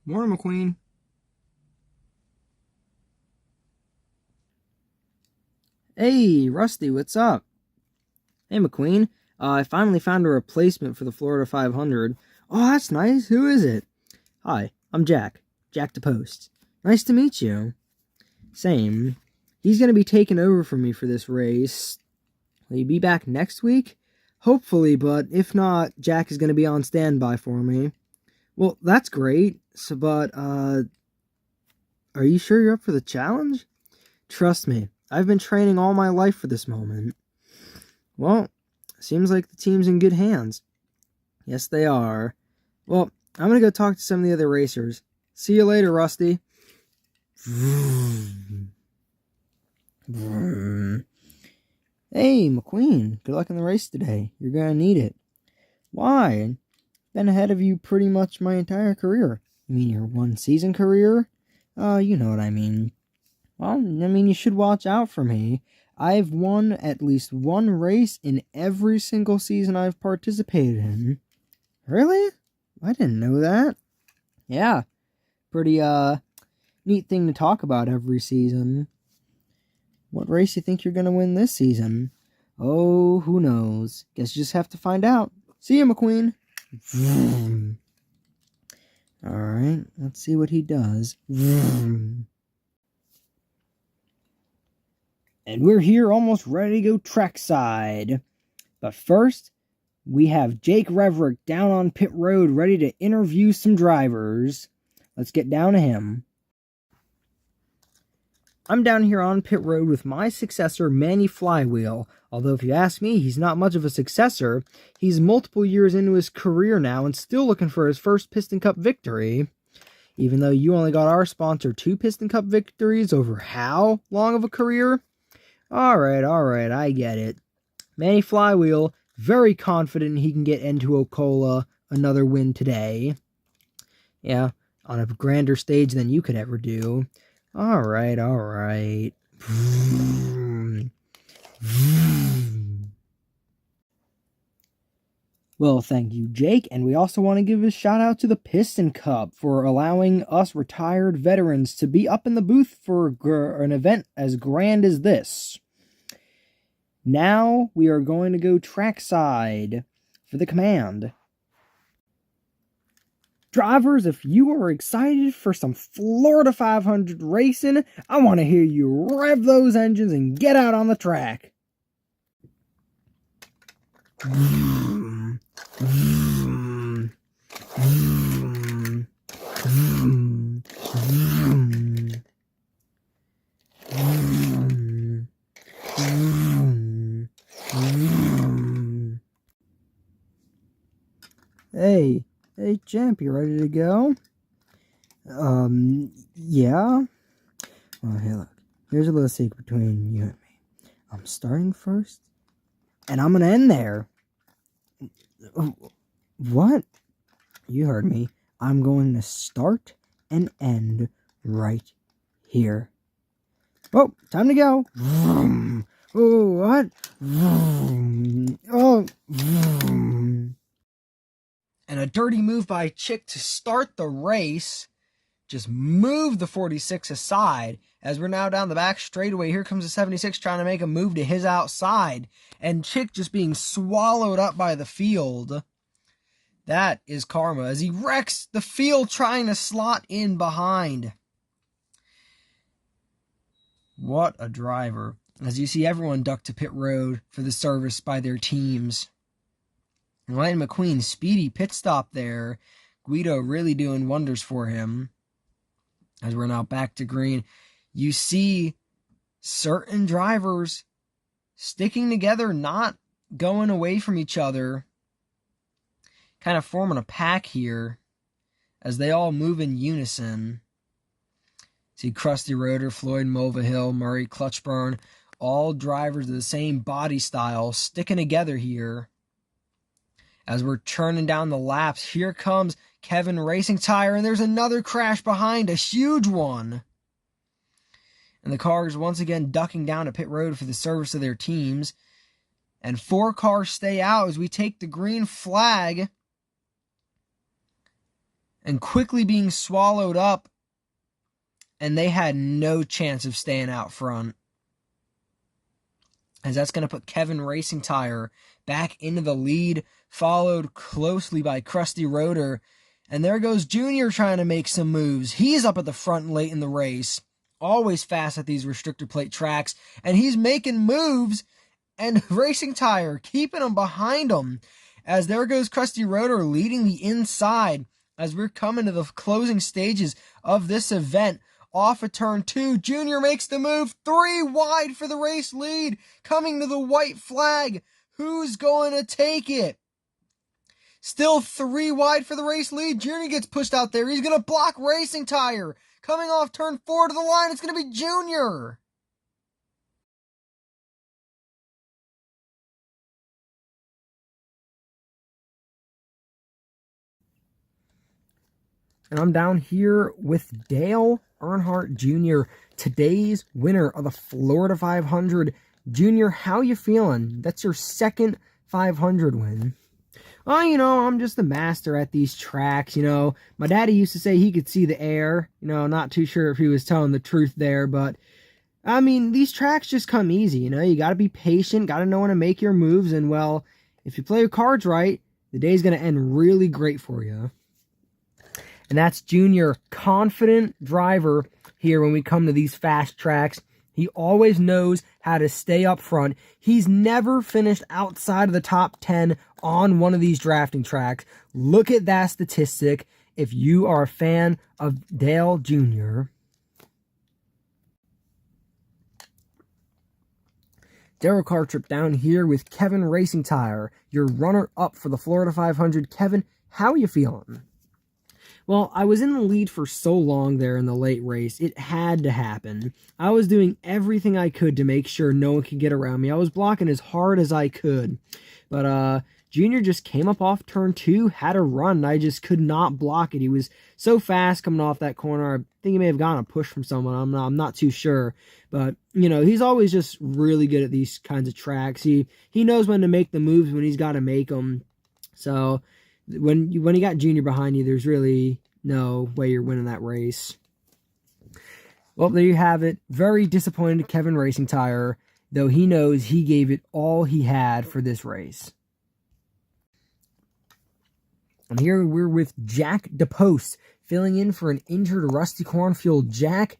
Morning, McQueen. Hey, Rusty, what's up? Hey, McQueen. I finally found a replacement for the Florida 500. Oh, that's nice. Who is it? Hi, I'm Jack. Jack the Post. Nice to meet you. Same. He's going to be taking over for me for this race. Will he be back next week? Hopefully, but if not, Jack is going to be on standby for me. Well, that's great. But are you sure you're up for the challenge? Trust me, I've been training all my life for this moment. Well, seems like the team's in good hands. Yes, they are. Well, I'm gonna go talk to some of the other racers. See you later, Rusty. Hey, McQueen, good luck in the race today. You're gonna need it. Why? Been ahead of you pretty much my entire career. You mean your one-season career? You know what I mean. Well, you should watch out for me. I've won at least one race in every single season I've participated in. Really? I didn't know that. Yeah, pretty, neat thing to talk about every season. What race you think you're gonna win this season? Oh, who knows? Guess you just have to find out. See ya, McQueen. Alright, let's see what he does. And we're here almost ready to go trackside. But first, we have Jake Reverick down on pit road ready to interview some drivers. Let's get down to him. I'm down here on pit road with my successor, Manny Flywheel. Although if you ask me, he's not much of a successor. He's multiple years into his career now and still looking for his first Piston Cup victory. Even though you only got our sponsor 2 Piston Cup victories over how long of a career? Alright, I get it. Manny Flywheel, very confident he can get into Ocala another win today. Yeah, on a grander stage than you could ever do. Alright. Well, thank you, Jake, and we also want to give a shout out to the Piston Cup for allowing us retired veterans to be up in the booth for an event as grand as this. Now we are going to go trackside for the command. Drivers, if you are excited for some Florida 500 racing, I want to hear you rev those engines and get out on the track. Hey, champ, you ready to go? Yeah? Well, hey, look. Here's a little secret between you and me. I'm starting first, and I'm gonna end there. What? You heard me. I'm going to start and end right here. Oh, time to go. Oh, what? Oh. And a dirty move by Chick to start the race. Just move the 46 aside. As we're now down the back straightaway, here comes the 76 trying to make a move to his outside. And Chick just being swallowed up by the field. That is karma as he wrecks the field trying to slot in behind. What a driver. As you see everyone duck to pit road for the service by their teams. And Ryan McQueen, speedy pit stop there. Guido really doing wonders for him. As we're now back to green, you see certain drivers sticking together, not going away from each other. Kind of forming a pack here as they all move in unison. See Krusty Roeder, Floyd Mulvihill, Murray Clutchburn, all drivers of the same body style sticking together here. As we're churning down the laps, here comes Kevin Racing Tire, and there's another crash behind, a huge one. And the cars once again ducking down to pit road for the service of their teams. And 4 cars stay out as we take the green flag. and quickly being swallowed up, and they had no chance of staying out front. As that's going to put Kevin Racing Tire back into the lead, followed closely by Krusty Rotor. And there goes Junior trying to make some moves. He's up at the front late in the race, always fast at these restrictor plate tracks, and he's making moves, and Racing Tire keeping him behind him. As there goes Krusty Rotor leading the inside as we're coming to the closing stages of this event. Off of turn 2, Junior makes the move, 3 wide for the race lead, coming to the white flag. Who's going to take it? Still 3 wide for the race lead. Junior gets pushed out there. He's going to block Racing Tire. Coming off turn 4 to the line, it's going to be Junior. And I'm down here with Dale Earnhardt Jr., today's winner of the Florida 500. Junior, how you feeling? That's your second 500 win. Oh, I'm just the master at these tracks, My daddy used to say he could see the air. Not too sure if he was telling the truth there, but these tracks just come easy, You got to be patient, got to know when to make your moves, and, well, if you play your cards right, the day's going to end really great for you. And that's Junior, confident driver here when we come to these fast tracks. He always knows how to stay up front. He's never finished outside of the top 10 on one of these drafting tracks. Look at that statistic if you are a fan of Dale Jr. Darrell Cartrip down here with Kevin Racing Tire, your runner-up for the Florida 500. Kevin, how are you feeling? Well, I was in the lead for so long there in the late race. It had to happen. I was doing everything I could to make sure no one could get around me. I was blocking as hard as I could. But Junior just came up off turn 2, had a run, and I just could not block it. He was so fast coming off that corner. I think he may have gotten a push from someone. I'm not too sure. But, he's always just really good at these kinds of tracks. He knows when to make the moves when he's got to make them. So when you got Junior behind you, there's really no way you're winning that race. Well, there you have it. Very disappointed Kevin Racing Tire, though he knows he gave it all he had for this race. And here we're with Jack DePost, filling in for an injured Rusty Cornfield. Jack,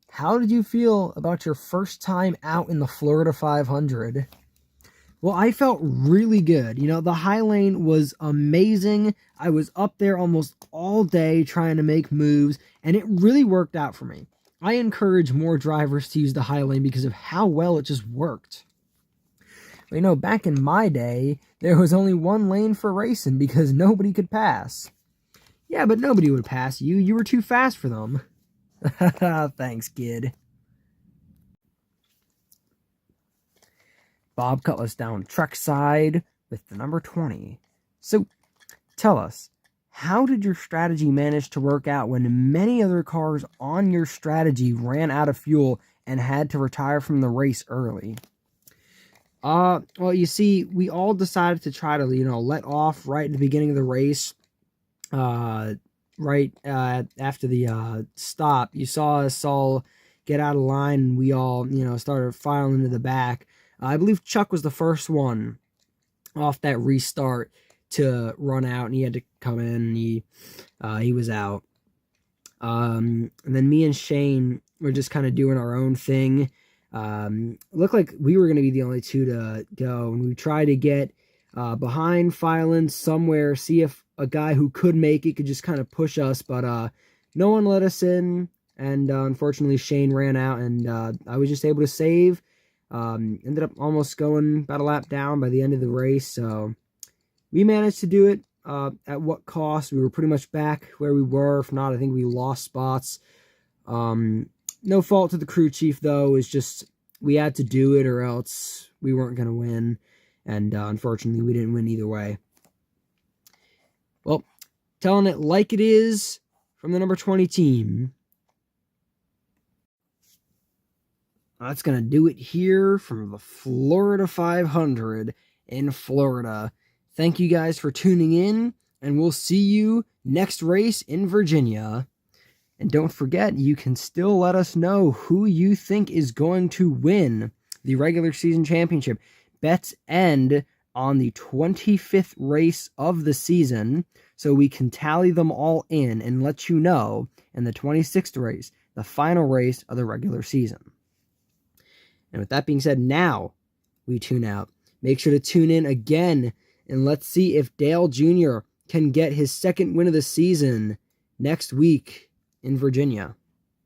how did you feel about your first time out in the Florida 500? Well, I felt really good. The high lane was amazing. I was up there almost all day trying to make moves, and it really worked out for me. I encourage more drivers to use the high lane because of how well it just worked. But, back in my day, there was only one lane for racing because nobody could pass. Yeah, but nobody would pass you. You were too fast for them. Thanks, kid. Bob Cutlass down truck side with the number 20. So, tell us, how did your strategy manage to work out when many other cars on your strategy ran out of fuel and had to retire from the race early? Well, you see, we all decided to try to, let off right at the beginning of the race, right after the stop. You saw us all get out of line, and we all, started filing into the back. I believe Chuck was the first one off that restart to run out, and he had to come in, and he was out. And then me and Shane were just kind of doing our own thing. Looked like we were going to be the only two to go, and we tried to get behind filing somewhere, see if a guy who could make it could just kind of push us, but no one let us in, and unfortunately Shane ran out, and I was just able to save. Ended up almost going about a lap down by the end of the race, so we managed to do it. At what cost? We were pretty much back where we were. If not, I think we lost spots. No fault to the crew chief, though. It's just we had to do it or else we weren't going to win, and unfortunately we didn't win either way. Well, telling it like it is from the number 20 team. That's going to do it here from the Florida 500 in Florida. Thank you guys for tuning in, And we'll see you next race in Virginia. And don't forget, you can still let us know who you think is going to win the regular season championship. Bets end on the 25th race of the season, so we can tally them all in and let you know in the 26th race, the final race of the regular season. And with that being said, now we tune out. Make sure to tune in again, and let's see if Dale Jr. can get his second win of the season next week in Virginia.